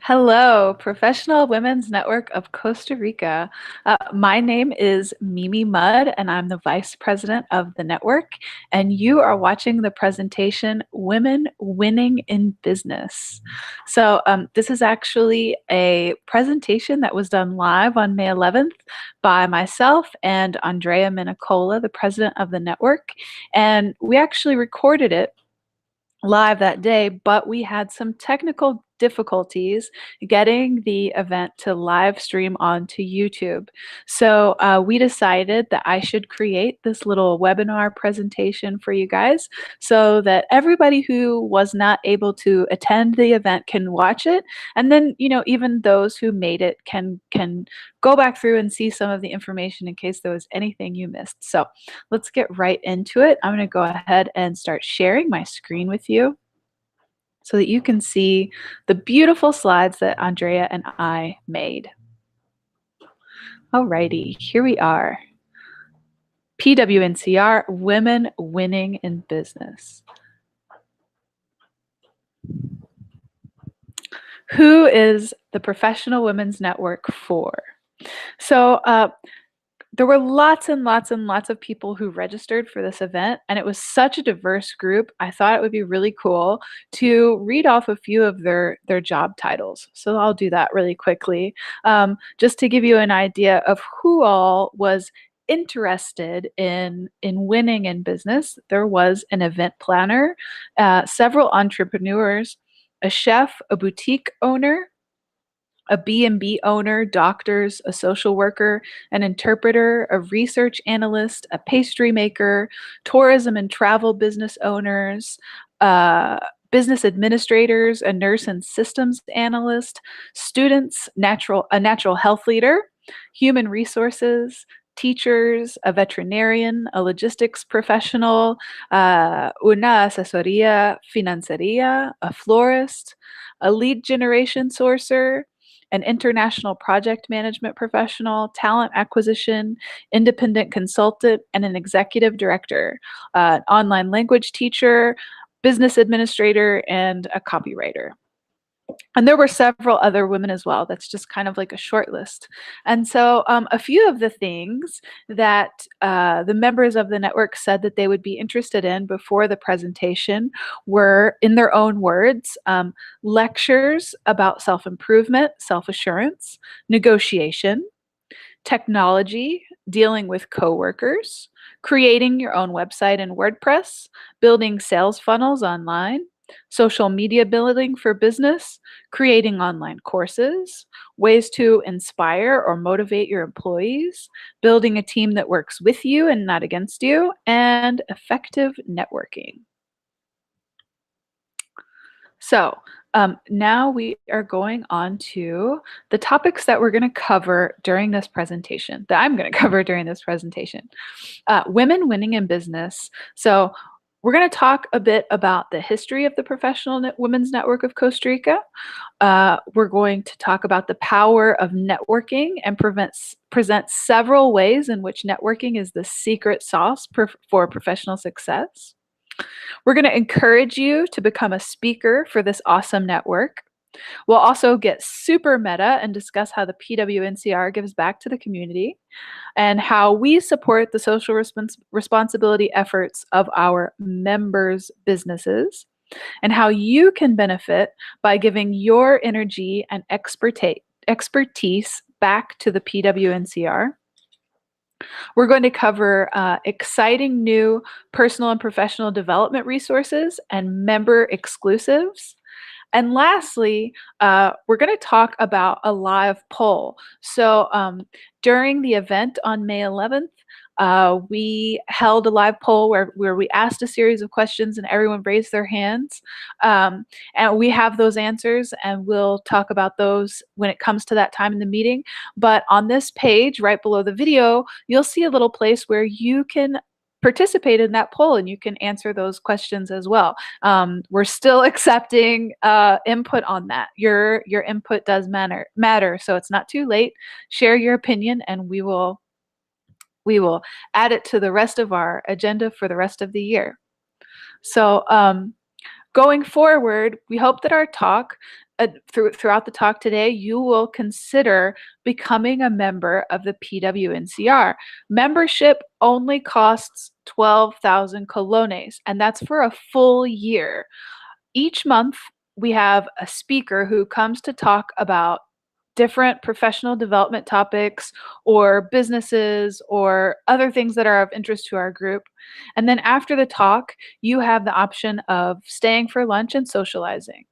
Hello, Professional Women's Network of Costa Rica. My name is Mimi Mudd, and I'm the Vice President of the network. And you are watching the presentation Women Winning in Business. This is actually a presentation that was done live on May 11th by myself and Andrea Minnicola, the President of the network. And we actually recorded it live that day, but we had some technical difficulties getting the event to live stream onto YouTube. We decided that I should create this little webinar presentation for you guys so that everybody who was not able to attend the event can watch it. And then, even those who made it can go back through and see some of the information in case there was anything you missed. So let's get right into it. I'm going to go ahead and start sharing my screen with you so that you can see the beautiful slides that Andrea and I made. Alrighty, here we are. PWNCR, Women Winning in Business. Who is the Professional Women's Network for? There were lots and lots and lots of people who registered for this event, and it was such a diverse group. I thought it would be really cool to read off a few of their job titles. So I'll do that really quickly, just to give you an idea of who all was interested in winning in business. There was an event planner, several entrepreneurs, a chef, a boutique owner, a B&B owner, doctors, a social worker, an interpreter, a research analyst, a pastry maker, tourism and travel business owners, business administrators, a nurse and systems analyst, students, a natural health leader, human resources, teachers, a veterinarian, a logistics professional, una asesoría financiera, a florist, a lead generation sourcer, an international project management professional, talent acquisition, independent consultant, and an executive director, an online language teacher, business administrator, and a copywriter. And there were several other women as well. That's just kind of like a short list. And so a few of the things that the members of the network said that they would be interested in before the presentation were, in their own words, lectures about self-improvement, self-assurance, negotiation, technology, dealing with coworkers, creating your own website in WordPress, building sales funnels online, social media building for business, creating online courses, ways to inspire or motivate your employees, building a team that works with you and not against you, and effective networking. Now we are going on to the topics that we're going to cover during this presentation, that I'm going to cover during this presentation. Women winning in business. So we're going to talk a bit about the history of the Professional Women's Network of Costa Rica. We're going to talk about the power of networking and present several ways in which networking is the secret sauce for professional success. We're going to encourage you to become a speaker for this awesome network. We'll also get super meta and discuss how the PWNCR gives back to the community and how we support the social responsibility efforts of our members' businesses, and how you can benefit by giving your energy and expertise back to the PWNCR. We're going to cover exciting new personal and professional development resources and member exclusives. And lastly, we're going to talk about a live poll. During the event on May 11th, we held a live poll where we asked a series of questions and everyone raised their hands. And we have those answers, and we'll talk about those when it comes to that time in the meeting. But on this page, right below the video, you'll see a little place where you can participate in that poll and you can answer those questions as well. We're still accepting input on that. Your input does matter, so it's not too late. Share your opinion, and we will add it to the rest of our agenda for the rest of the year. So going forward, we hope that our talk throughout the talk today, you will consider becoming a member of the PWNCR. Membership only costs 12,000 colones, and that's for a full year. Each month, we have a speaker who comes to talk about different professional development topics or businesses or other things that are of interest to our group. And then after the talk, you have the option of staying for lunch and socializing.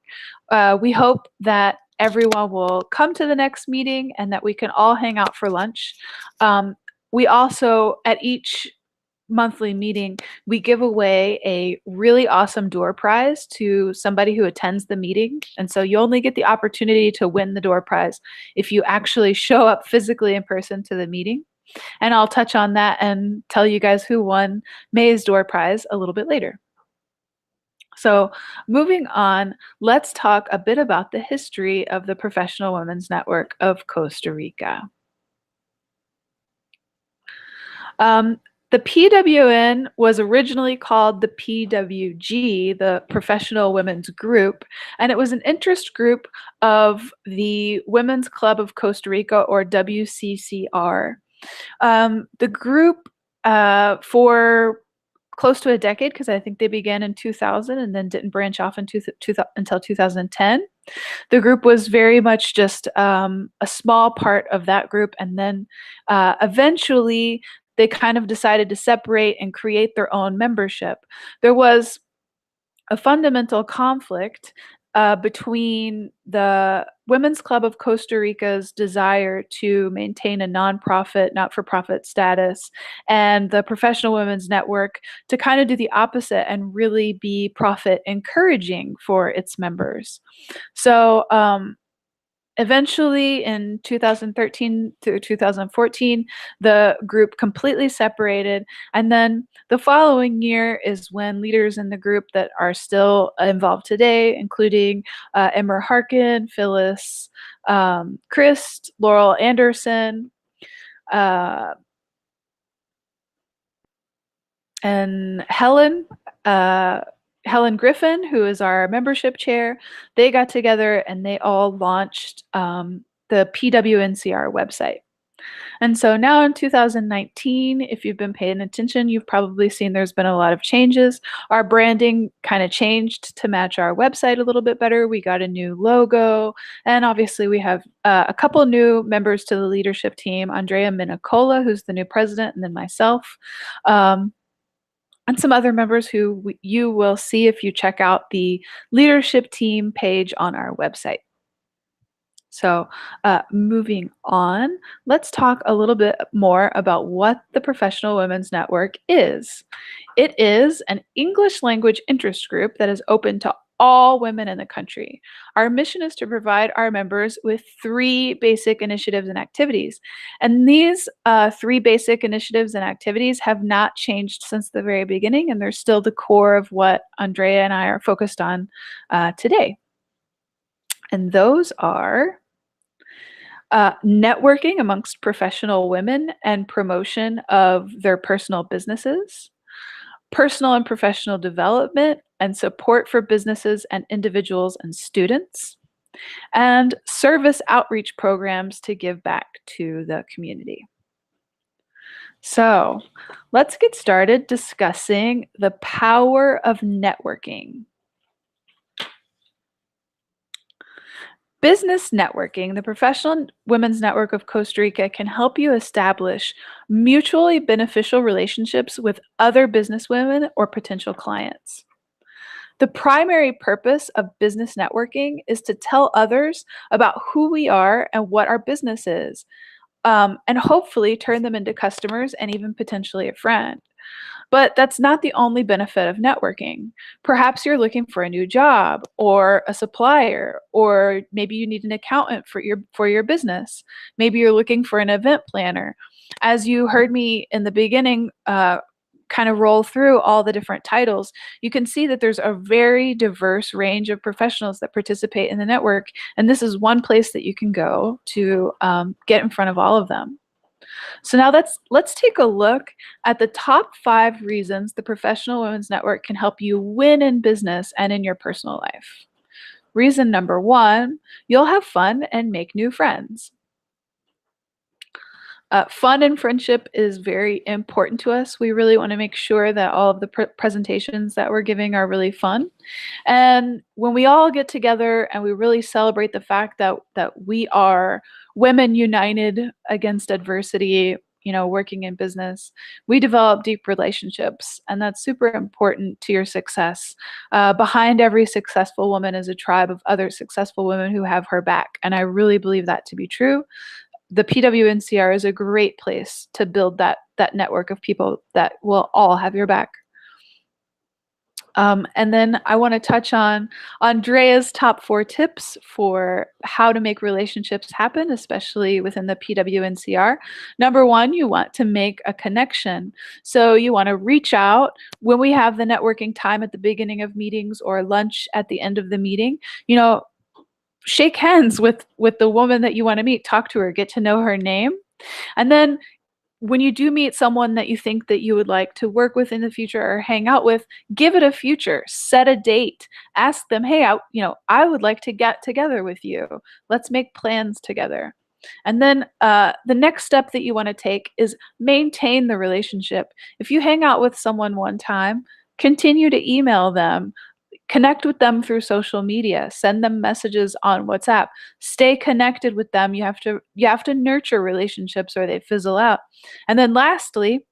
We hope that everyone will come to the next meeting and that we can all hang out for lunch. We also, at each monthly meeting, we give away a really awesome door prize to somebody who attends the meeting. And so you only get the opportunity to win the door prize if you actually show up physically in person to the meeting. And I'll touch on that and tell you guys who won May's door prize a little bit later. So moving on, let's talk a bit about the history of the Professional Women's Network of Costa Rica. The PWN was originally called the PWG, the Professional Women's Group, and it was an interest group of the Women's Club of Costa Rica, or WCCR. The group, for close to a decade, because I think they began in 2000 and then didn't branch off until 2010. The group was very much just a small part of that group, and then eventually they kind of decided to separate and create their own membership. There was a fundamental conflict between the Women's Club of Costa Rica's desire to maintain a nonprofit, not-for-profit status, and the Professional Women's Network to kind of do the opposite and really be profit encouraging for its members. So eventually, in 2013 through 2014, the group completely separated. And then the following year is when leaders in the group that are still involved today, including Emmer Harkin, Phyllis Christ, Laurel Anderson, and Helen Griffin, who is our membership chair, they got together and they all launched the PWNCR website. And so now in 2019, if you've been paying attention, you've probably seen there's been a lot of changes. Our branding kind of changed to match our website a little bit better. We got a new logo, and obviously we have a couple new members to the leadership team, Andrea Minnicola, who's the new president, and then myself. And some other members who you will see if you check out the leadership team page on our website. So moving on, let's talk a little bit more about what the Professional Women's Network is. It is an English language interest group that is open to all women in the country. Our mission is to provide our members with 3 basic initiatives and activities. And these 3 basic initiatives and activities have not changed since the very beginning, and they're still the core of what Andrea and I are focused on today. And those are networking amongst professional women and promotion of their personal businesses, personal and professional development and support for businesses and individuals and students, and service outreach programs to give back to the community. So let's get started discussing the power of networking. Business networking, the Professional Women's Network of Costa Rica, can help you establish mutually beneficial relationships with other businesswomen or potential clients. The primary purpose of business networking is to tell others about who we are and what our business is, and hopefully turn them into customers and even potentially a friend. But that's not the only benefit of networking. Perhaps you're looking for a new job or a supplier, or maybe you need an accountant for your business. Maybe you're looking for an event planner. As you heard me in the beginning kind of roll through all the different titles, you can see that there's a very diverse range of professionals that participate in the network, and this is one place that you can go to get in front of all of them. So now let's take a look at the top 5 reasons the Professional Women's Network can help you win in business and in your personal life. Reason number one, you'll have fun and make new friends. Fun and friendship is very important to us. We really want to make sure that all of the presentations that we're giving are really fun. And when we all get together and we really celebrate the fact that we are women united against adversity, working in business, we develop deep relationships, and that's super important to your success. Behind every successful woman is a tribe of other successful women who have her back, and I really believe that to be true. The PWNCR is a great place to build that network of people that will all have your back. And then I want to touch on Andrea's top 4 tips for how to make relationships happen, especially within the PWNCR. Number 1, you want to make a connection. So you want to reach out when we have the networking time at the beginning of meetings or lunch at the end of the meeting. Shake hands with the woman that you want to meet, talk to her, get to know her name. And then when you do meet someone that you think that you would like to work with in the future or hang out with, give it a future, set a date, ask them, hey, I would like to get together with you. Let's make plans together. And then the next step that you want to take is maintain the relationship. If you hang out with someone one time, continue to email them. Connect with them through social media, send them messages on WhatsApp, stay connected with them. You have to nurture relationships or they fizzle out. And then lastly,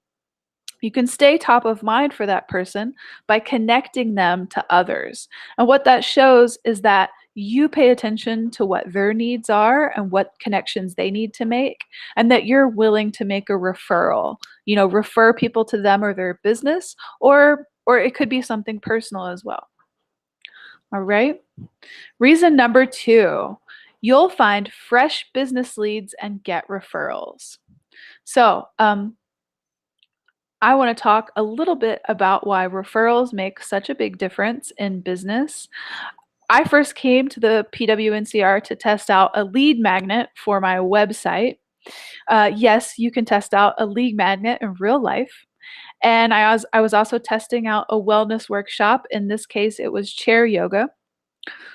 you can stay top of mind for that person by connecting them to others. And what that shows is that you pay attention to what their needs are and what connections they need to make, and that you're willing to make a referral, refer people to them or their business, or it could be something personal as well. All right. Reason number 2, you'll find fresh business leads and get referrals. So I want to talk a little bit about why referrals make such a big difference in business. I first came to the PWNCR to test out a lead magnet for my website. Yes, you can test out a lead magnet in real life. And I was also testing out a wellness workshop. In this case, it was chair yoga.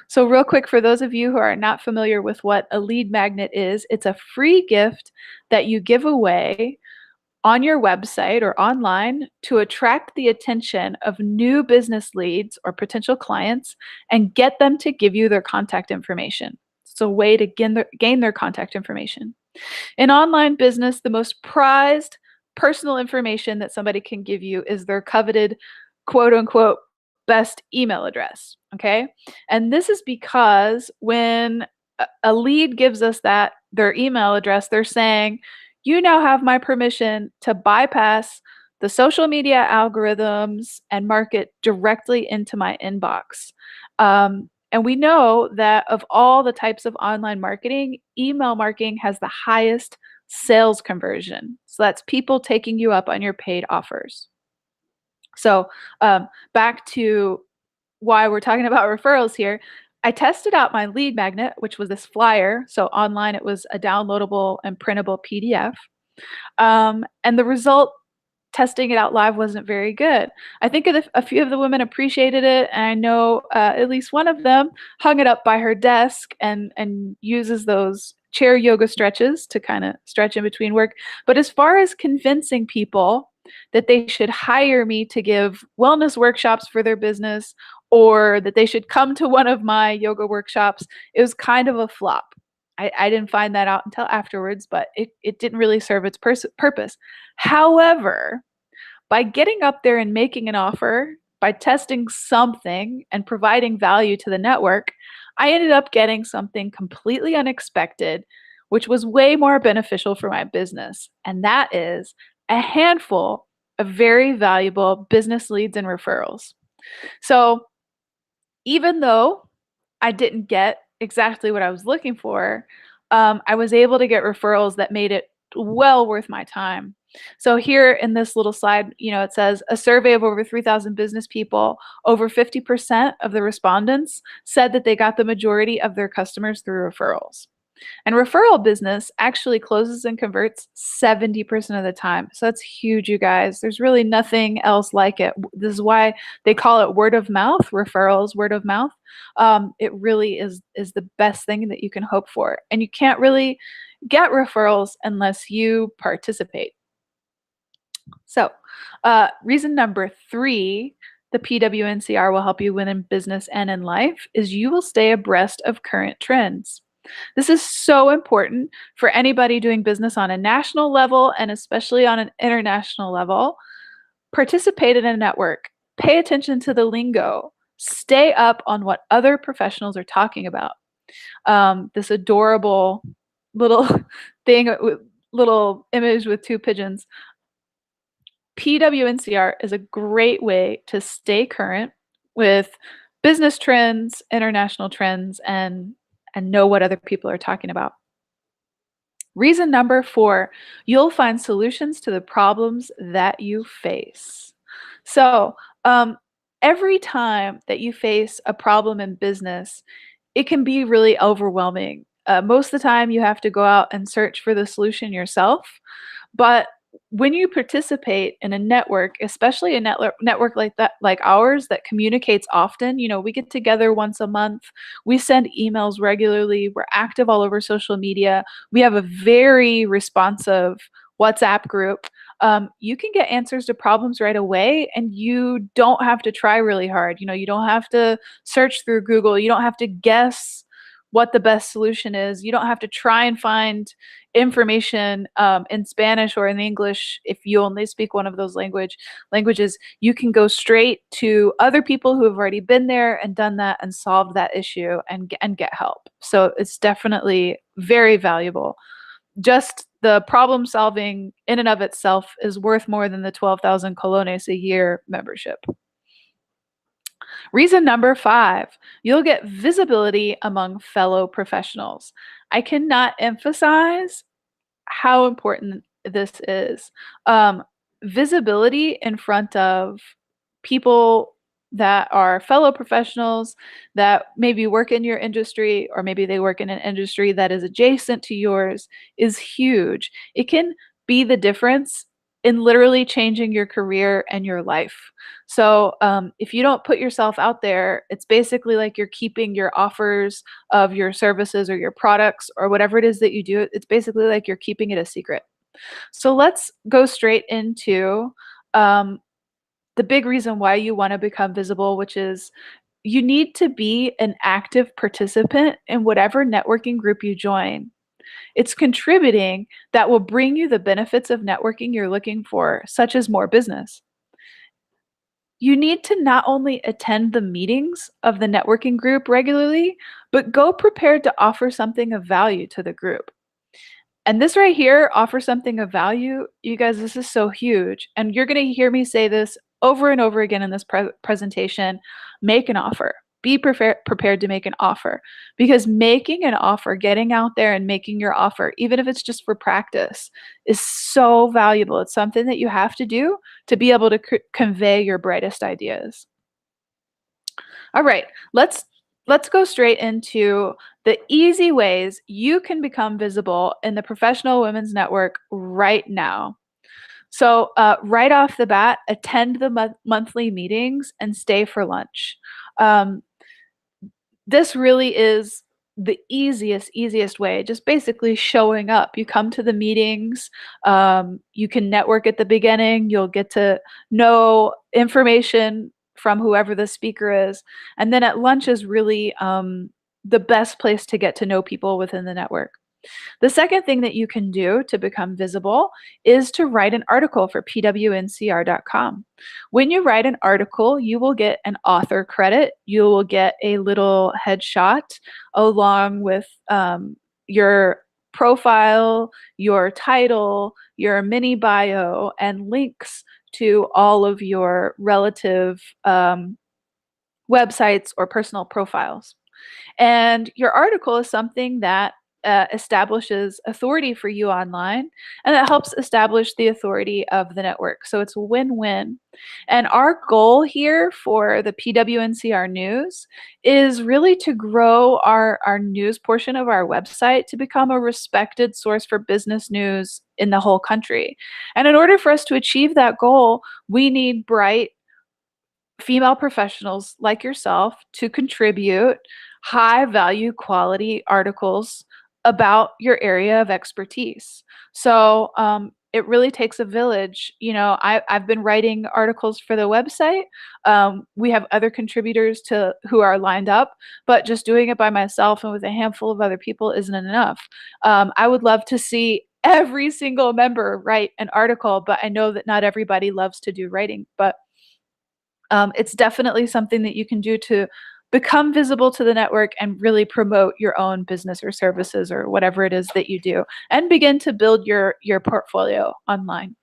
So real quick, for those of you who are not familiar with what a lead magnet is, it's a free gift that you give away on your website or online to attract the attention of new business leads or potential clients and get them to give you their contact information. It's a way to gain their contact information. In online business, the most prized personal information that somebody can give you is their coveted quote unquote best email address. Okay. And this is because when a lead gives us their email address, they're saying, you now have my permission to bypass the social media algorithms and market directly into my inbox. And we know that of all the types of online marketing, email marketing has the highest sales conversion. So that's people taking you up on your paid offers. So back to why we're talking about referrals here. I tested out my lead magnet, which was this flyer. So online, it was a downloadable and printable PDF. And the result, testing it out live, wasn't very good. I think a few of the women appreciated it, and I know at least one of them hung it up by her desk and uses those chair yoga stretches to kind of stretch in between work. But as far as convincing people that they should hire me to give wellness workshops for their business, or that they should come to one of my yoga workshops, it was kind of a flop. I didn't find that out until afterwards, but it didn't really serve its purpose. However, by getting up there and making an offer, by testing something and providing value to the network, I ended up getting something completely unexpected, which was way more beneficial for my business. And that is a handful of very valuable business leads and referrals. So even though I didn't get exactly what I was looking for, I was able to get referrals that made it well worth my time. So here in this little slide, it says a survey of over 3,000 business people, over 50% of the respondents said that they got the majority of their customers through referrals. And referral business actually closes and converts 70% of the time. So that's huge, you guys. There's really nothing else like it. This is why they call it word of mouth, referrals, word of mouth. It really is the best thing that you can hope for. And you can't really get referrals unless you participate. So, reason number 3, the PWNCR will help you win in business and in life, is you will stay abreast of current trends. This is so important for anybody doing business on a national level and especially on an international level. Participate in a network, pay attention to the lingo, stay up on what other professionals are talking about. This adorable little thing, little image with 2 pigeons. PWNCR is a great way to stay current with business trends, international trends, and know what other people are talking about. Reason number 4, you'll find solutions to the problems that you face. So, every time that you face a problem in business, it can be really overwhelming. Most of the time, you have to go out and search for the solution yourself. But when you participate in a network, especially a network like that, like ours, that communicates often, we get together once a month, we send emails regularly, we're active all over social media, we have a very responsive WhatsApp group. You can get answers to problems right away, and you don't have to try really hard. You don't have to search through Google. You don't have to guess what the best solution is. You don't have to try and find information in Spanish or in English if you only speak one of those languages. You can go straight to other people who have already been there and done that and solved that issue and get help. So it's definitely very valuable. Just the problem solving in and of itself is worth more than the 12,000 colones a year membership. Reason number 5, you'll get visibility among fellow professionals. I cannot emphasize how important this is. Visibility in front of people that are fellow professionals that maybe work in your industry, or maybe they work in an industry that is adjacent to yours, is huge. It can be the difference in literally changing your career and your life. So if you don't put yourself out there, it's basically like you're keeping your offers of your services or your products or whatever it is that you do. It's basically like you're keeping it a secret. So let's go straight into the big reason why you want to become visible, which is you need to be an active participant in whatever networking group you join. It's contributing that will bring you the benefits of networking you're looking for, such as more business. You need to not only attend the meetings of the networking group regularly, but go prepared to offer something of value to the group. And this right here, offer something of value, you guys, this is so huge. And you're going to hear me say this over and over again in this presentation. Make an offer. Be prepared to make an offer, because making an offer, getting out there and making your offer, even if it's just for practice, is so valuable. It's something that you have to do to be able to convey your brightest ideas. All right, let's go straight into the easy ways you can become visible in the Professional Women's Network right now. So right off the bat, attend the monthly meetings and stay for lunch. This really is the easiest way, just basically showing up. You come to the meetings, you can network at the beginning, you'll get to know information from whoever the speaker is. And then at lunch is really the best place to get to know people within the network. The second thing that you can do to become visible is to write an article for PWNCR.com. When you write an article, you will get an author credit. You will get a little headshot along with your profile, your title, your mini bio, and links to all of your relative websites or personal profiles. And your article is something that establishes authority for you online, and that helps establish the authority of the network. So it's a win-win. And our goal here for the PWNCR news is really to grow our news portion of our website to become a respected source for business news in the whole country. And in order for us to achieve that goal, we need bright female professionals like yourself to contribute high value quality articles about your area of expertise. So it really takes a village. You know, I've been writing articles for the website. We have other contributors who are lined up, but just doing it by myself and with a handful of other people isn't enough. I would love to see every single member write an article, but I know that not everybody loves to do writing. But it's definitely something that you can do to become visible to the network and really promote your own business or services or whatever it is that you do, and begin to build your portfolio online.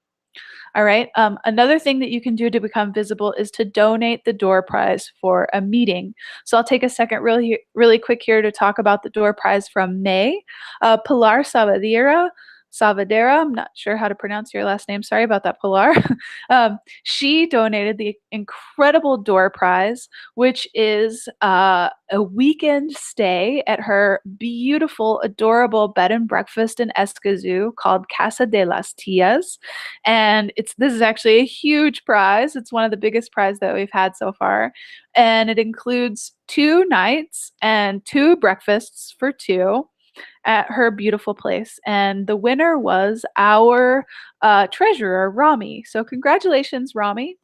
All right. Another thing that you can do to become visible is to donate the door prize for a meeting. So I'll take a second really quick here to talk about the door prize from May. Pilar Savadera, I'm not sure how to pronounce your last name. Sorry about that, Pilar. She donated the incredible door prize, which is a weekend stay at her beautiful, adorable bed and breakfast in Escazú called Casa de las Tias. And this is actually a huge prize. It's one of the biggest prizes that we've had so far. And it includes 2 nights and 2 breakfasts for 2 at her beautiful place. And the winner was our treasurer, Rami. So congratulations, Rami.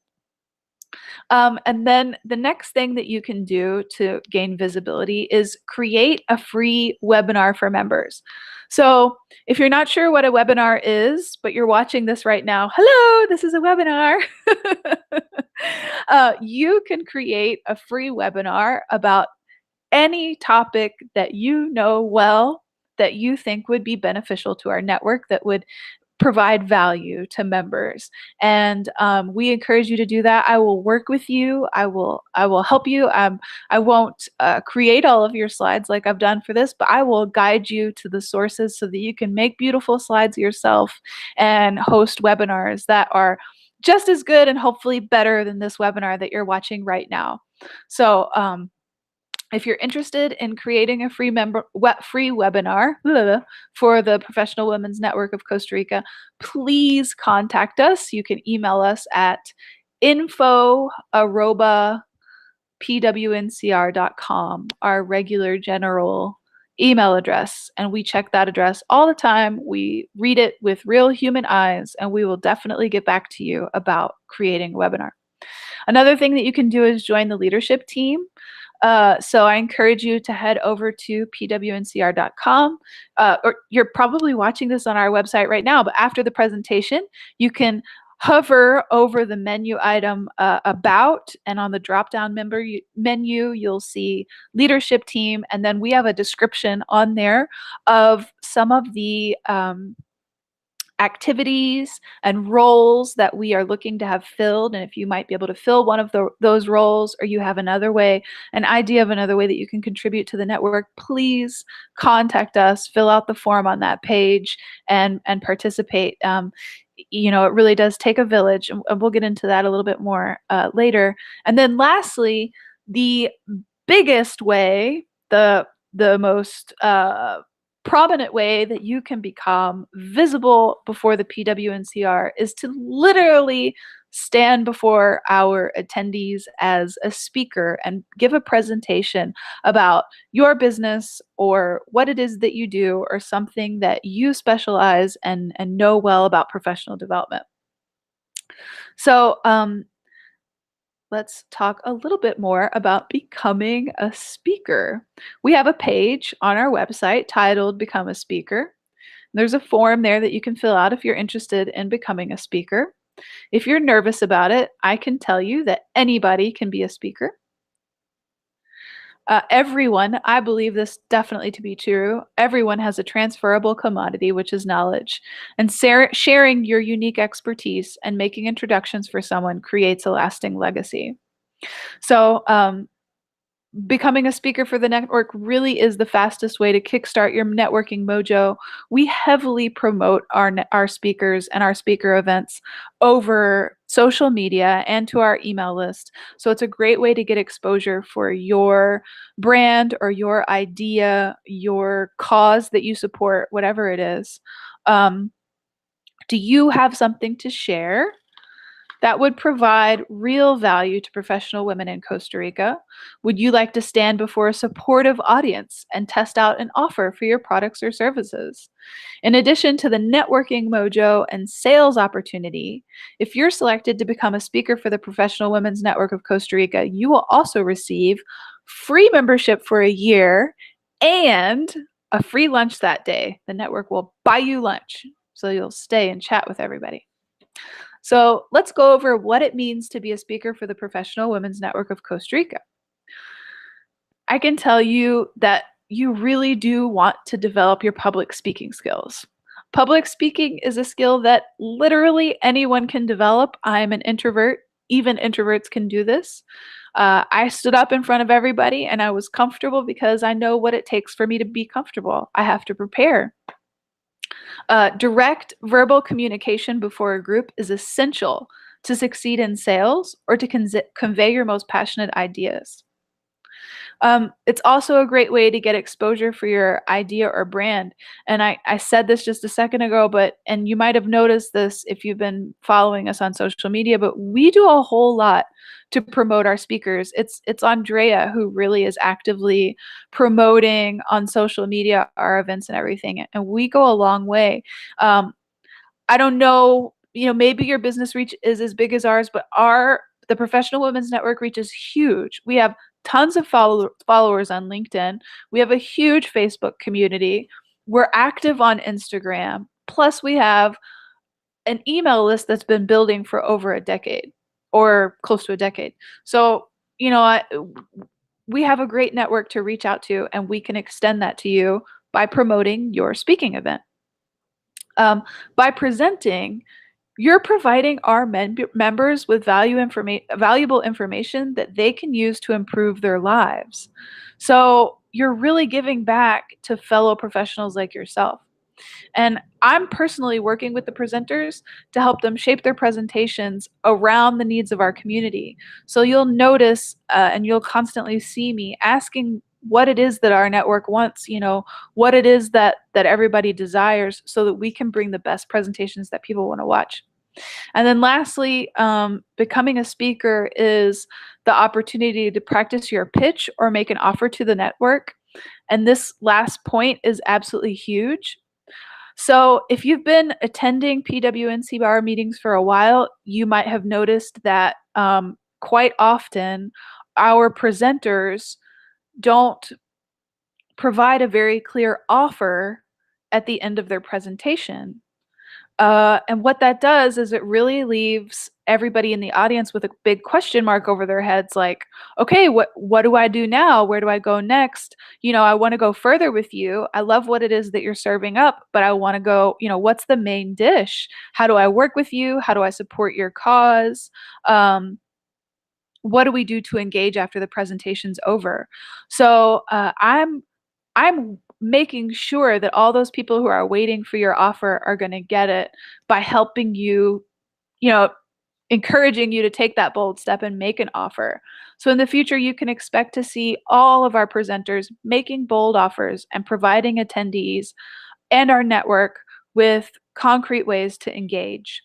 And then the next thing that you can do to gain visibility is create a free webinar for members. So if you're not sure what a webinar is, but you're watching this right now, hello, this is a webinar. You can create a free webinar about any topic that you know well, that you think would be beneficial to our network, that would provide value to members. And we encourage you to do that. I will work with you. I will help you. I won't create all of your slides like I've done for this, but I will guide you to the sources so that you can make beautiful slides yourself and host webinars that are just as good and hopefully better than this webinar that you're watching right now. So if you're interested in creating a free webinar for the Professional Women's Network of Costa Rica, please contact us. You can email us at info@pwncr.com, our regular general email address. And we check that address all the time. We read it with real human eyes, and we will definitely get back to you about creating a webinar. Another thing that you can do is join the leadership team. So I encourage you to head over to pwncr.com, or you're probably watching this on our website right now, but after the presentation, you can hover over the menu item About, and on the drop-down menu, you'll see Leadership Team, and then we have a description on there of some of the activities and roles that we are looking to have filled, and if you might be able to fill one of those roles, or you have an idea of another way that you can contribute to the network, please contact us, fill out the form on that page, and participate. You know, it really does take a village, and we'll get into that a little bit more later. And then lastly, the biggest way, the most prominent way that you can become visible before the PWNCR is to literally stand before our attendees as a speaker and give a presentation about your business or what it is that you do, or something that you specialize and know well about professional development. So let's talk a little bit more about becoming a speaker. We have a page on our website titled Become a Speaker. There's a form there that you can fill out if you're interested in becoming a speaker. If you're nervous about it, I can tell you that anybody can be a speaker. Everyone, I believe this definitely to be true, everyone has a transferable commodity, which is knowledge. And sharing your unique expertise and making introductions for someone creates a lasting legacy. So becoming a speaker for the network really is the fastest way to kickstart your networking mojo. We heavily promote our speakers and our speaker events over social media and to our email list. So it's a great way to get exposure for your brand or your idea, your cause that you support, whatever it is. Do you have something to share that would provide real value to professional women in Costa Rica? Would you like to stand before a supportive audience and test out an offer for your products or services? In addition to the networking mojo and sales opportunity, if you're selected to become a speaker for the Professional Women's Network of Costa Rica, you will also receive free membership for a year and a free lunch that day. The network will buy you lunch, so you'll stay and chat with everybody. So let's go over what it means to be a speaker for the Professional Women's Network of Costa Rica. I can tell you that you really do want to develop your public speaking skills. Public speaking is a skill that literally anyone can develop. I'm an introvert. Even introverts can do this. I stood up in front of everybody and I was comfortable because I know what it takes for me to be comfortable. I have to prepare. Direct verbal communication before a group is essential to succeed in sales or to convey your most passionate ideas. It's also a great way to get exposure for your idea or brand. And I said this just a second ago, and you might have noticed this if you've been following us on social media, but we do a whole lot to promote our speakers. It's Andrea who really is actively promoting on social media our events and everything, and we go a long way. I don't know, maybe your business reach is as big as ours, but the Professional Women's Network reach is huge. We have tons of followers on LinkedIn. We have a huge Facebook community. We're active on Instagram. Plus, we have an email list that's been building for over a decade or close to a decade. So, we have a great network to reach out to, and we can extend that to you by promoting your speaking event. By presenting, you're providing our members with valuable information that they can use to improve their lives. So you're really giving back to fellow professionals like yourself. And I'm personally working with the presenters to help them shape their presentations around the needs of our community. So you'll notice and you'll constantly see me asking what it is that our network wants, what it is that everybody desires, so that we can bring the best presentations that people want to watch. And then lastly, becoming a speaker is the opportunity to practice your pitch or make an offer to the network. And this last point is absolutely huge. So if you've been attending PWNCR meetings for a while, you might have noticed that quite often our presenters don't provide a very clear offer at the end of their presentation. And what that does is it really leaves everybody in the audience with a big question mark over their heads, like, okay, what do I do now? Where do I go next? I want to go further with you. I love what it is that you're serving up, but I want to go, what's the main dish? How do I work with you? How do I support your cause? What do we do to engage after the presentation's over? So I'm making sure that all those people who are waiting for your offer are going to get it by helping you, encouraging you to take that bold step and make an offer. So in the future, you can expect to see all of our presenters making bold offers and providing attendees and our network with concrete ways to engage.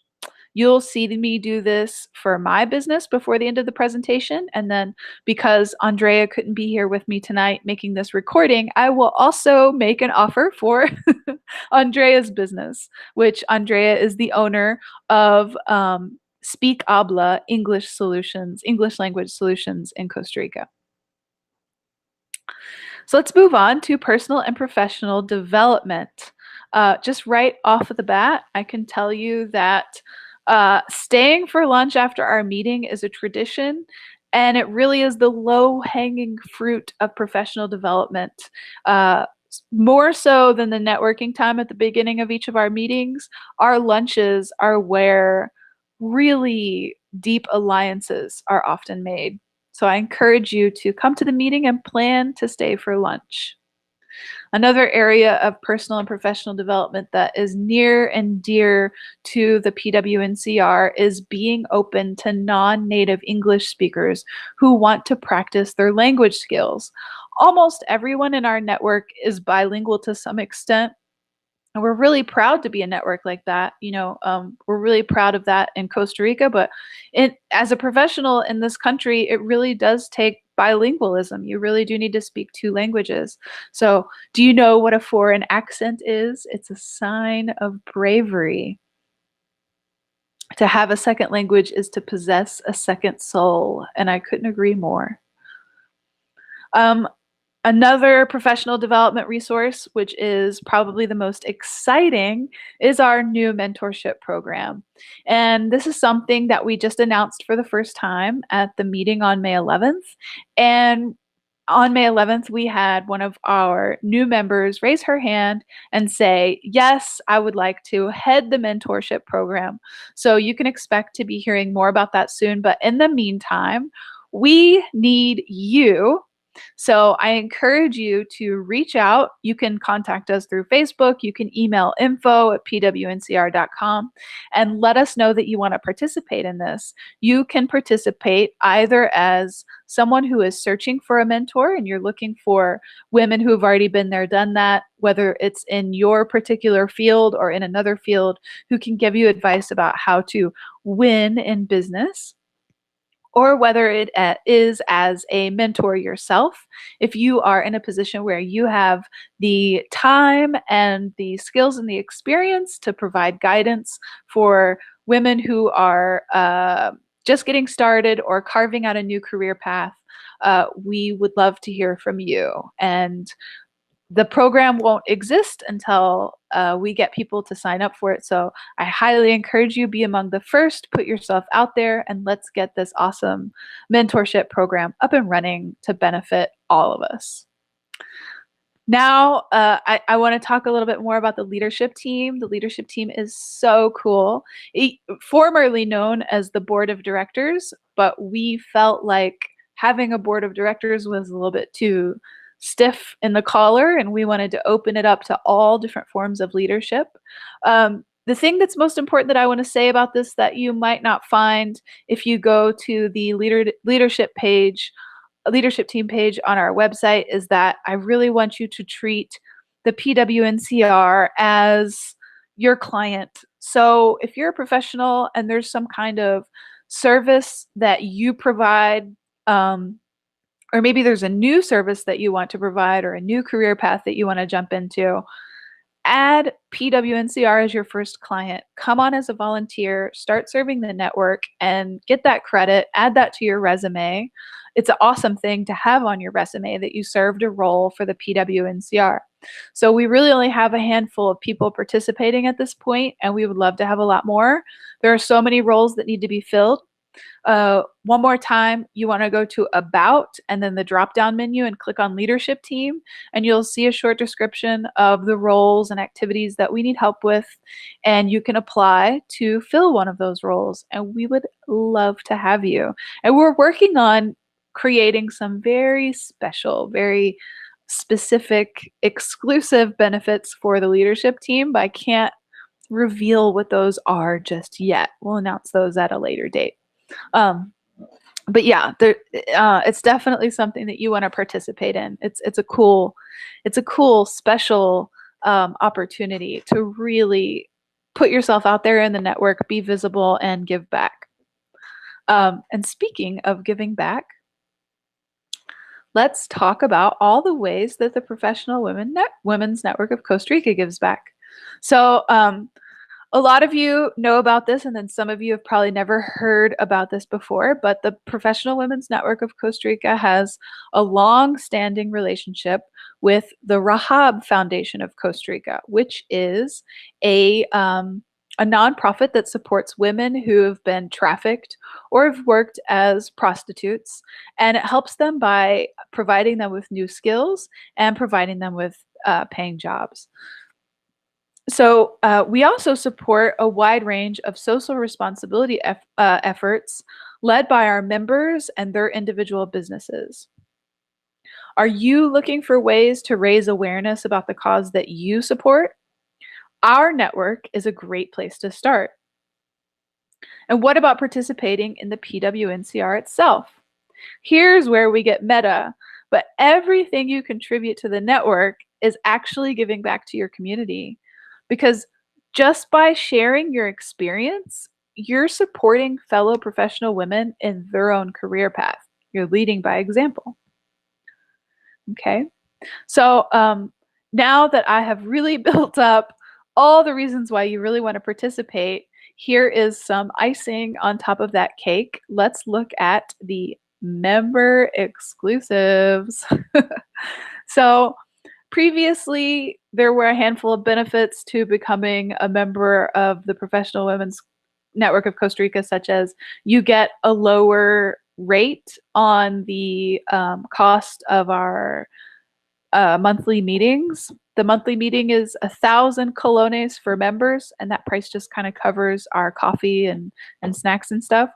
You'll see me do this for my business before the end of the presentation. And then because Andrea couldn't be here with me tonight making this recording, I will also make an offer for Andrea's business, which Andrea is the owner of Speak Habla English language solutions in Costa Rica. So let's move on to personal and professional development. Just right off of the bat, I can tell you that staying for lunch after our meeting is a tradition, and it really is the low-hanging fruit of professional development. More so than the networking time at the beginning of each of our meetings, our lunches are where really deep alliances are often made. So I encourage you to come to the meeting and plan to stay for lunch. Another area of personal and professional development that is near and dear to the PWNCR is being open to non-native English speakers who want to practice their language skills. Almost everyone in our network is bilingual to some extent. And we're really proud to be a network like that. We're really proud of that in Costa Rica, but as a professional in this country, it really does take bilingualism. You really do need to speak two languages. So do you know what a foreign accent is? It's a sign of bravery. To have a second language is to possess a second soul, and I couldn't agree more. Another professional development resource, which is probably the most exciting, is our new mentorship program. And this is something that we just announced for the first time at the meeting on May 11th. And on May 11th, we had one of our new members raise her hand and say, yes, I would like to head the mentorship program. So you can expect to be hearing more about that soon. But in the meantime, we need you. So I encourage you to reach out. You can contact us through Facebook. You can email info@pwncr.com and let us know that you want to participate in this. You can participate either as someone who is searching for a mentor and you're looking for women who have already been there, done that, whether it's in your particular field or in another field, who can give you advice about how to win in business, or whether it is as a mentor yourself. If you are in a position where you have the time and the skills and the experience to provide guidance for women who are just getting started or carving out a new career path, we would love to hear from you. And the program won't exist until we get people to sign up for it. So I highly encourage you, be among the first, put yourself out there, and let's get this awesome mentorship program up and running to benefit all of us. Now, I want to talk a little bit more about the leadership team. The leadership team is so cool. Formerly known as the board of directors, but we felt like having a board of directors was a little bit too stiff in the collar, and we wanted to open it up to all different forms of leadership. The thing that's most important that I want to say about this that you might not find if you go to the leadership team page on our website is that I really want you to treat the PWNCR as your client. So if you're a professional and there's some kind of service that you provide, or maybe there's a new service that you want to provide or a new career path that you want to jump into, add PWNCR as your first client. Come on as a volunteer, start serving the network, and get that credit. Add that to your resume. It's an awesome thing to have on your resume that you served a role for the PWNCR. So we really only have a handful of people participating at this point, and we would love to have a lot more. There are so many roles that need to be filled. One more time, you want to go to About and then the drop-down menu and click on Leadership Team, and you'll see a short description of the roles and activities that we need help with, and you can apply to fill one of those roles, and we would love to have you. And we're working on creating some very special, very specific, exclusive benefits for the leadership team, but I can't reveal what those are just yet. We'll announce those at a later date. But yeah, it's definitely something that you want to participate in. It's a cool special opportunity to really put yourself out there in the network, be visible, and give back. And speaking of giving back, let's talk about all the ways that the Professional Women's Network of Costa Rica gives back. So a lot of you know about this, and then some of you have probably never heard about this before, but the Professional Women's Network of Costa Rica has a long-standing relationship with the Rahab Foundation of Costa Rica, which is a nonprofit that supports women who have been trafficked or have worked as prostitutes, and it helps them by providing them with new skills and providing them with paying jobs. So we also support a wide range of social responsibility efforts led by our members and their individual businesses. Are you looking for ways to raise awareness about the cause that you support? Our network is a great place to start. And what about participating in the PWNCR itself? Here's where we get meta, but everything you contribute to the network is actually giving back to your community, because just by sharing your experience, you're supporting fellow professional women in their own career path. You're leading by example. Okay. So now that I have really built up all the reasons why you really want to participate, here is some icing on top of that cake. Let's look at the member exclusives. So previously, there were a handful of benefits to becoming a member of the Professional Women's Network of Costa Rica, such as you get a lower rate on the cost of our monthly meetings. The monthly meeting is 1,000 colones for members, and that price just kind of covers our coffee and snacks and stuff,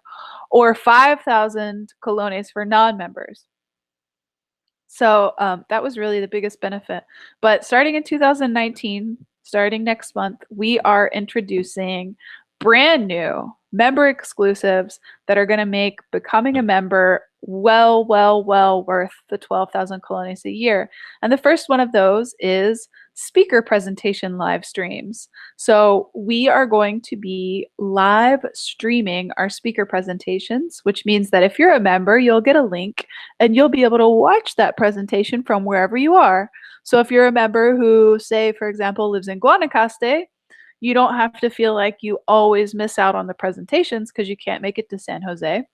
or 5,000 colones for non-members. So that was really the biggest benefit. But starting in 2019, starting next month, we are introducing brand new member exclusives that are going to make becoming a member well worth the 12,000 colones a year. And the first one of those is speaker presentation live streams. So we are going to be live streaming our speaker presentations, which means that if you're a member, you'll get a link and you'll be able to watch that presentation from wherever you are. So if you're a member who, say, for example, lives in Guanacaste, you don't have to feel like you always miss out on the presentations because you can't make it to San Jose.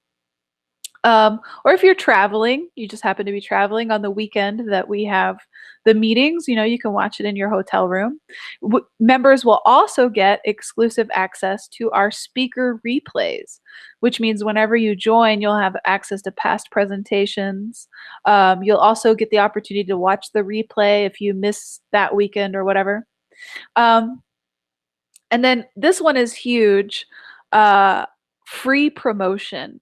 Or if you're traveling, you just happen to be traveling on the weekend that we have the meetings, you can watch it in your hotel room. Members will also get exclusive access to our speaker replays, which means whenever you join, you'll have access to past presentations. You'll also get the opportunity to watch the replay if you miss that weekend or whatever. And then this one is huge, free promotion.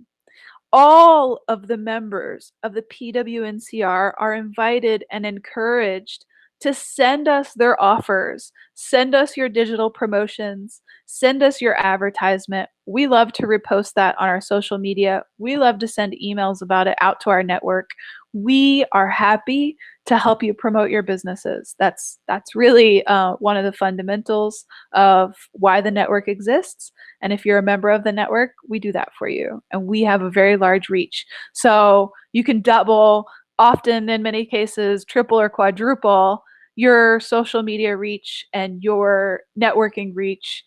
All of the members of the PWNCR are invited and encouraged to send us their offers, send us your digital promotions, send us your advertisement. We love to repost that on our social media. We love to send emails about it out to our network. We are happy to help you promote your businesses. That's really one of the fundamentals of why the network exists. And if you're a member of the network, we do that for you. And we have a very large reach. So you can double, often in many cases, triple or quadruple your social media reach and your networking reach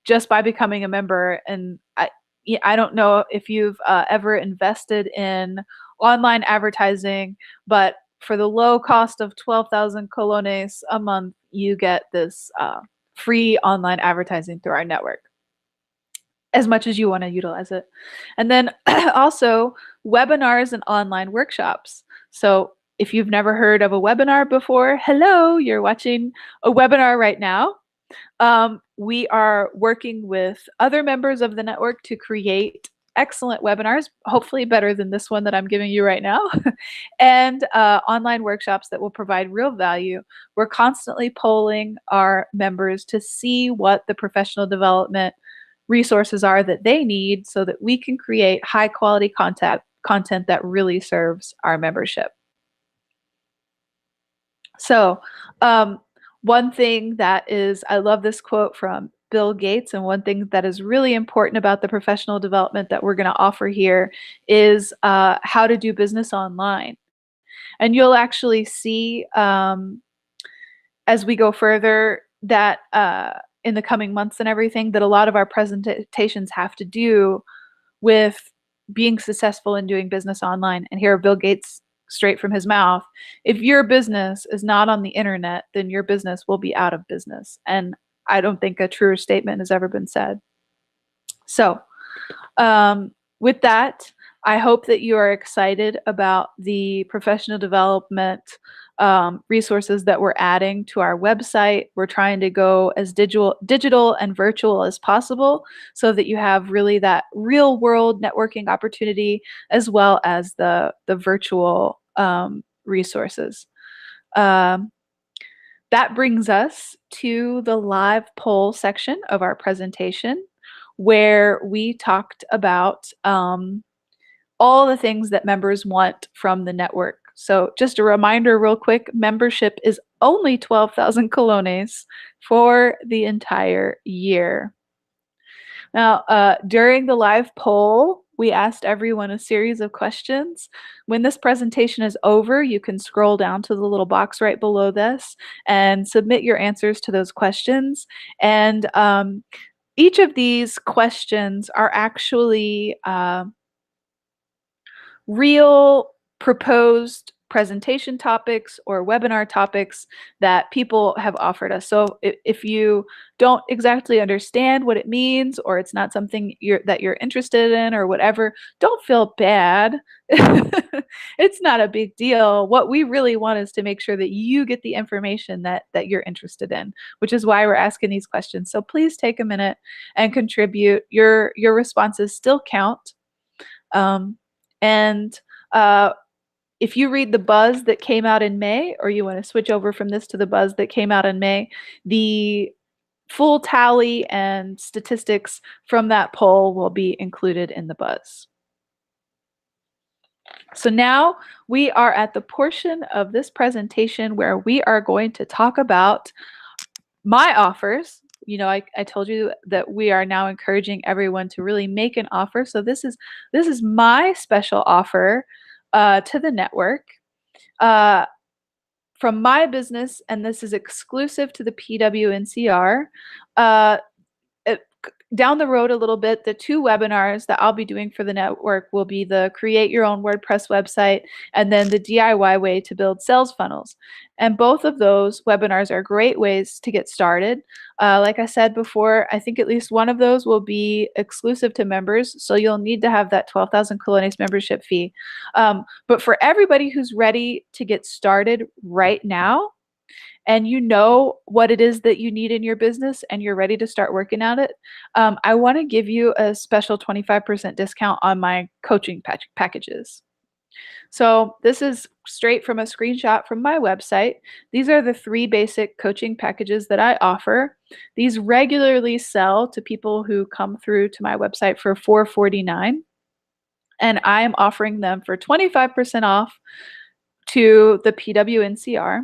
just by becoming a member. And I don't know if you've ever invested in online advertising, but for the low cost of 12,000 colones a month, you get this free online advertising through our network, as much as you want to utilize it. And then also webinars and online workshops. So if you've never heard of a webinar before, hello, you're watching a webinar right now. We are working with other members of the network to create excellent webinars, hopefully better than this one that I'm giving you right now, and online workshops that will provide real value. We're constantly polling our members to see what the professional development resources are that they need so that we can create high quality content that really serves our membership. So one thing that is, I love this quote from Bill Gates, and one thing that is really important about the professional development that we're going to offer here is how to do business online. And you'll actually see as we go further that in the coming months and everything, that a lot of our presentations have to do with being successful in doing business online. And here Bill Gates, straight from his mouth, if your business is not on the internet, then your business will be out of business. And I don't think a truer statement has ever been said. So with that, I hope that you are excited about the professional development resources that we're adding to our website. We're trying to go as digital and virtual as possible so that you have really that real world networking opportunity as well as the virtual resources. Um, that brings us to the live poll section of our presentation, where we talked about all the things that members want from the network. So just a reminder real quick, membership is only 12,000 colones for the entire year. Now, during the live poll, we asked everyone a series of questions. When this presentation is over, you can scroll down to the little box right below this and submit your answers to those questions. And each of these questions are actually real proposed presentation topics or webinar topics that people have offered us. So if you don't exactly understand what it means, or it's not something that you're interested in or whatever, don't feel bad. It's not a big deal. What we really want is to make sure that you get the information that you're interested in, which is why we're asking these questions. So please take a minute and contribute. Your responses still count. And if you read the buzz that came out in May, or you want to switch over from this to the buzz that came out in May, the full tally and statistics from that poll will be included in the buzz. So now we are at the portion of this presentation where we are going to talk about my offers. You know, I told you that we are now encouraging everyone to really make an offer. So this is my special offer to the network from my business, and this is exclusive to the PWNCR. Down the road a little bit, the 2 webinars that I'll be doing for the network will be the Create Your Own WordPress website and then the DIY way to build sales funnels. And both of those webinars are great ways to get started. Like I said before, I think at least one of those will be exclusive to members, so you'll need to have that 12,000 colones membership fee. But for everybody who's ready to get started right now, and you know what it is that you need in your business and you're ready to start working at it, I want to give you a special 25% discount on my coaching packages. So this is straight from a screenshot from my website. These are the 3 basic coaching packages that I offer. These regularly sell to people who come through to my website for $449, and I am offering them for 25% off to the PWNCR.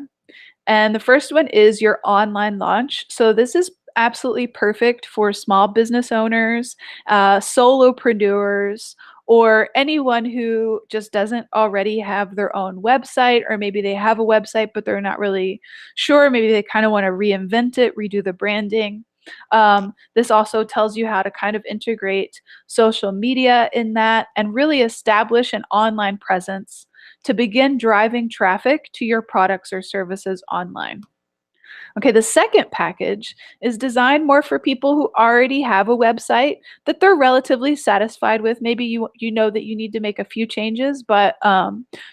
And the first one is your online launch. So this is absolutely perfect for small business owners, solopreneurs, or anyone who just doesn't already have their own website, or maybe they have a website, but they're not really sure. Maybe they kind of want to reinvent it, redo the branding. This also tells you how to kind of integrate social media in that and really establish an online presence to begin driving traffic to your products or services online. Okay, the second package is designed more for people who already have a website that they're relatively satisfied with. Maybe you know that you need to make a few changes, but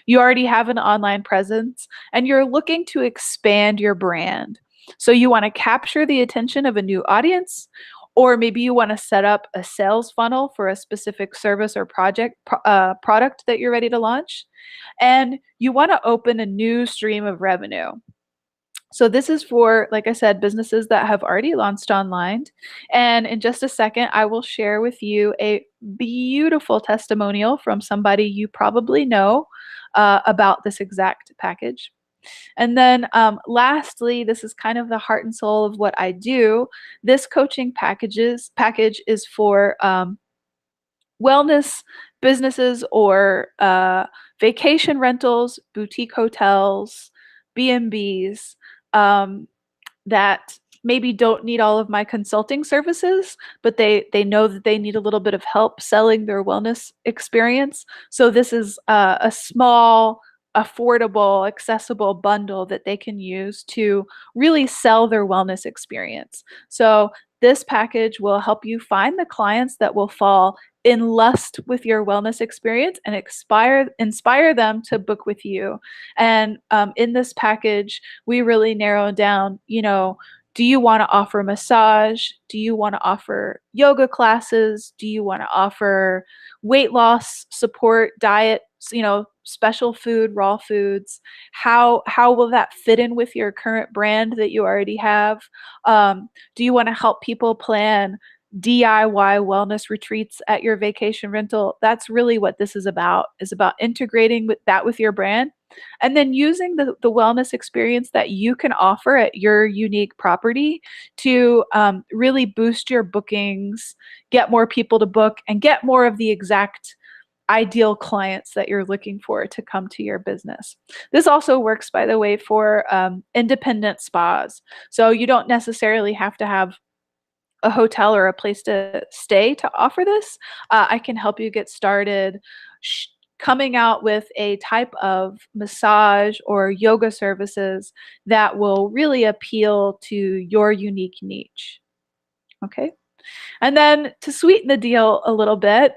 you already have an online presence and you're looking to expand your brand. So you want to capture the attention of a new audience, or maybe you want to set up a sales funnel for a specific service or product that you're ready to launch, and you want to open a new stream of revenue. So this is for, like I said, businesses that have already launched online. And in just a second, I will share with you a beautiful testimonial from somebody you probably know about this exact package. And then lastly, this is kind of the heart and soul of what I do. This coaching package is for wellness businesses or vacation rentals, boutique hotels, B&Bs that maybe don't need all of my consulting services, but they know that they need a little bit of help selling their wellness experience. So this is a small, affordable, accessible bundle that they can use to really sell their wellness experience. So this package will help you find the clients that will fall in lust with your wellness experience and inspire them to book with you. And in this package, we really narrow down, do you want to offer massage? Do you want to offer yoga classes? Do you want to offer weight loss support, diet, special food, raw foods? How will that fit in with your current brand that you already have? Do you want to help people plan DIY wellness retreats at your vacation rental? That's really what this is about integrating with your brand, and then using the wellness experience that you can offer at your unique property to really boost your bookings, get more people to book, and get more of the exact ideal clients that you're looking for to come to your business. This also works, by the way, for independent spas. So you don't necessarily have to have a hotel or a place to stay to offer this. I can help you get started coming out with a type of massage or yoga services that will really appeal to your unique niche. Okay. And then to sweeten the deal a little bit,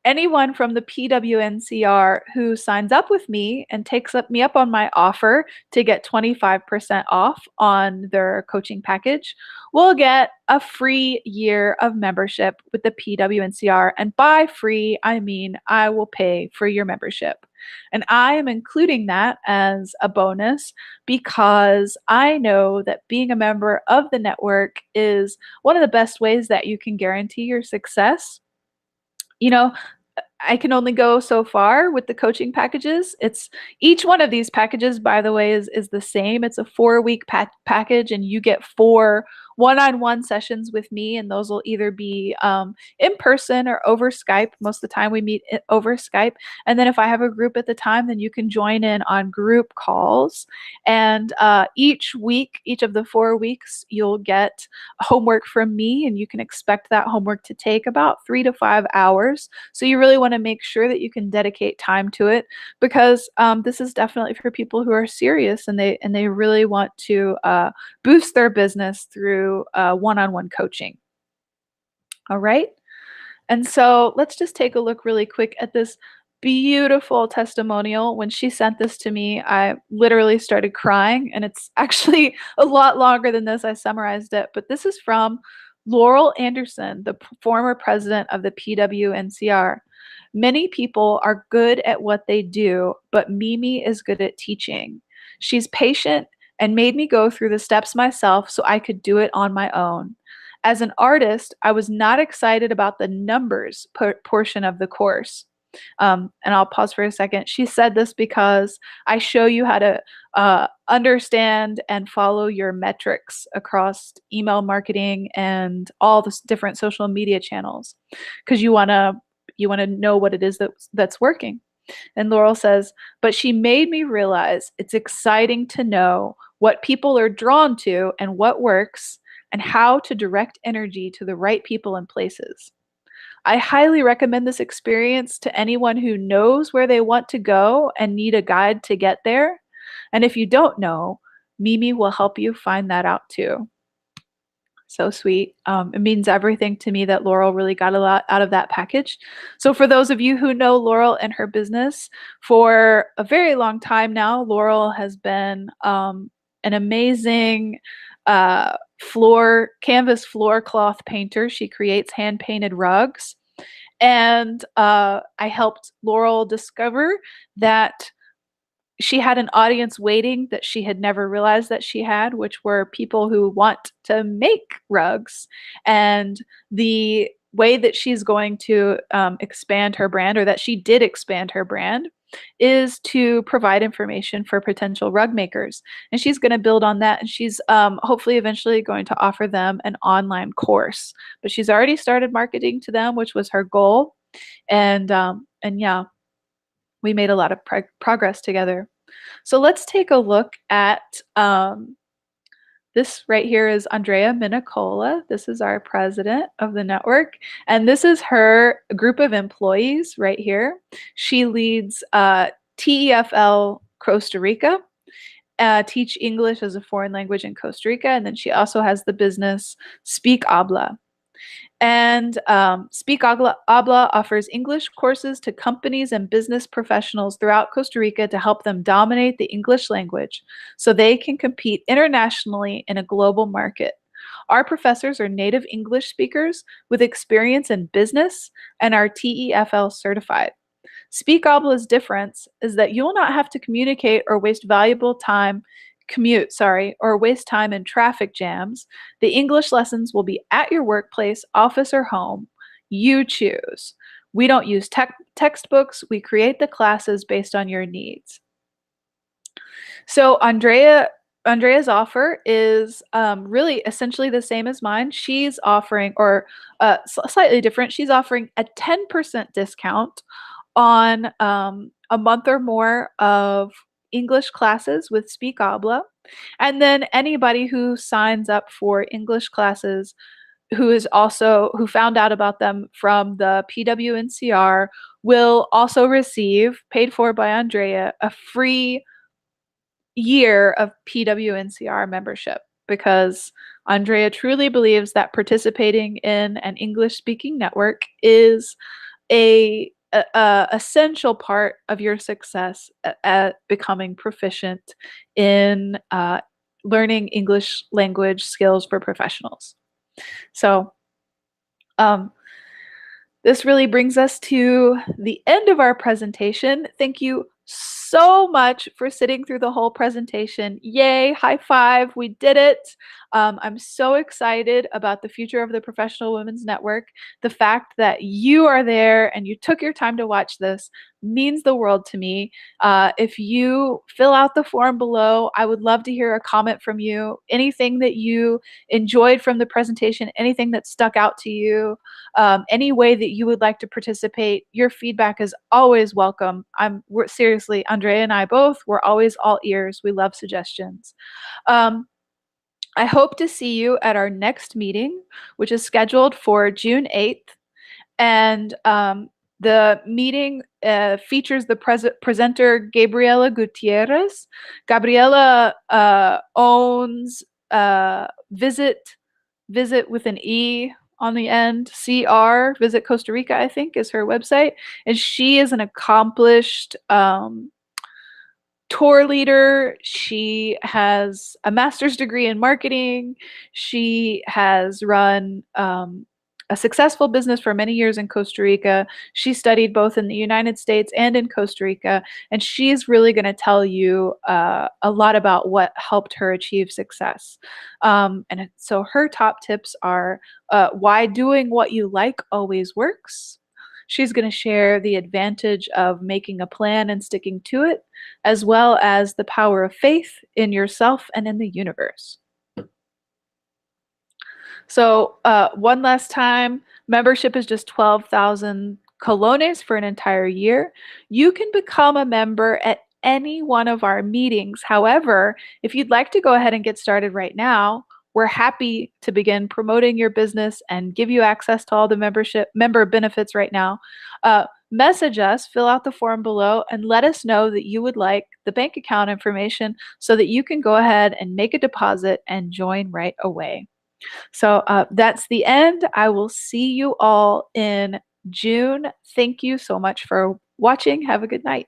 anyone from the PWNCR who signs up with me and takes me up on my offer to get 25% off on their coaching package will get a free year of membership with the PWNCR. And by free, I mean I will pay for your membership. And I am including that as a bonus because I know that being a member of the network is one of the best ways that you can guarantee your success. I can only go so far with the coaching packages. It's each one of these packages, by the way, is the same. It's a 4-week package, and you get 4 one-on-one sessions with me, and those will either be in person or over Skype. Most of the time we meet over Skype. And then if I have a group at the time, then you can join in on group calls. And each week, each of the 4 weeks, you'll get homework from me, and you can expect that homework to take about 3 to 5 hours. So you really want to make sure that you can dedicate time to it, because this is definitely for people who are serious and they really want to boost their business through one-on-one coaching. All right. And so let's just take a look really quick at this beautiful testimonial. When she sent this to me, I literally started crying, and it's actually a lot longer than this. I summarized it, but this is from Laurel Anderson, the former president of the PWNCR. Many people are good at what they do, but Mimi is good at teaching. She's patient and made me go through the steps myself so I could do it on my own. As an artist, I was not excited about the numbers portion of the course. And I'll pause for a second. She said this because I show you how to understand and follow your metrics across email marketing and all the different social media channels, because you want to know what it is that's working. And Laurel says, but she made me realize it's exciting to know what people are drawn to and what works, and how to direct energy to the right people and places. I highly recommend this experience to anyone who knows where they want to go and need a guide to get there. And if you don't know, Mimi will help you find that out too. So sweet. It means everything to me that Laurel really got a lot out of that package. So for those of you who know Laurel and her business, for a very long time now, Laurel has been an amazing canvas floor cloth painter. She creates hand painted rugs. And I helped Laurel discover that she had an audience waiting that she had never realized that she had, which were people who want to make rugs. And the way that she's going to expand her brand, or that she did expand her brand, is to provide information for potential rug makers. And she's going to build on that. And she's hopefully eventually going to offer them an online course. But she's already started marketing to them, which was her goal. And yeah, we made a lot of progress together. So let's take a look at this right here is Andrea Minnicola. This is our president of the network. And this is her group of employees right here. She leads TEFL Costa Rica, Teach English as a Foreign Language in Costa Rica. And then she also has the business Speak Habla. And Speak Habla offers English courses to companies and business professionals throughout Costa Rica to help them dominate the English language so they can compete internationally in a global market. Our professors are native English speakers with experience in business and are TEFL certified. Speak Habla's difference is that you will not have to communicate or waste valuable time or waste time in traffic jams. The English lessons will be at your workplace, office, or home. You choose. We don't use textbooks. We create the classes based on your needs. So Andrea's offer is really essentially the same as mine. She's offering, or slightly different, she's offering a 10% discount on a month or more of English classes with Speak Habla. And then anybody who signs up for English classes who found out about them from the PWNCR will also receive, paid for by Andrea, a free year of PWNCR membership, because Andrea truly believes that participating in an English speaking network is a essential part of your success at becoming proficient in learning English language skills for professionals. So this really brings us to the end of our presentation. Thank you so much for sitting through the whole presentation. Yay, high five, we did it. I'm so excited about the future of the Professional Women's Network. The fact that you are there and you took your time to watch this means the world to me. If you fill out the form below, I would love to hear a comment from you. Anything that you enjoyed from the presentation, anything that stuck out to you, any way that you would like to participate, your feedback is always welcome. Seriously, Andrea and I both, we're always all ears. We love suggestions. I hope to see you at our next meeting, which is scheduled for June 8th. And the meeting features the presenter Gabriela Gutierrez. Gabriela owns Visit with an E on the end, CR, Visit Costa Rica, I think, is her website. And she is an accomplished tour leader. She has a master's degree in marketing. She has run a successful business for many years in Costa Rica. She studied both in the United States and in Costa Rica, and she's really going to tell you a lot about what helped her achieve success. And so her top tips are why doing what you like always works. She's going to share the advantage of making a plan and sticking to it, as well as the power of faith in yourself and in the universe. So one last time, membership is just 12,000 colones for an entire year. You can become a member at any one of our meetings. However, if you'd like to go ahead and get started right now, we're happy to begin promoting your business and give you access to all the member benefits right now. Message us, fill out the form below, and let us know that you would like the bank account information so that you can go ahead and make a deposit and join right away. So that's the end. I will see you all in June. Thank you so much for watching. Have a good night.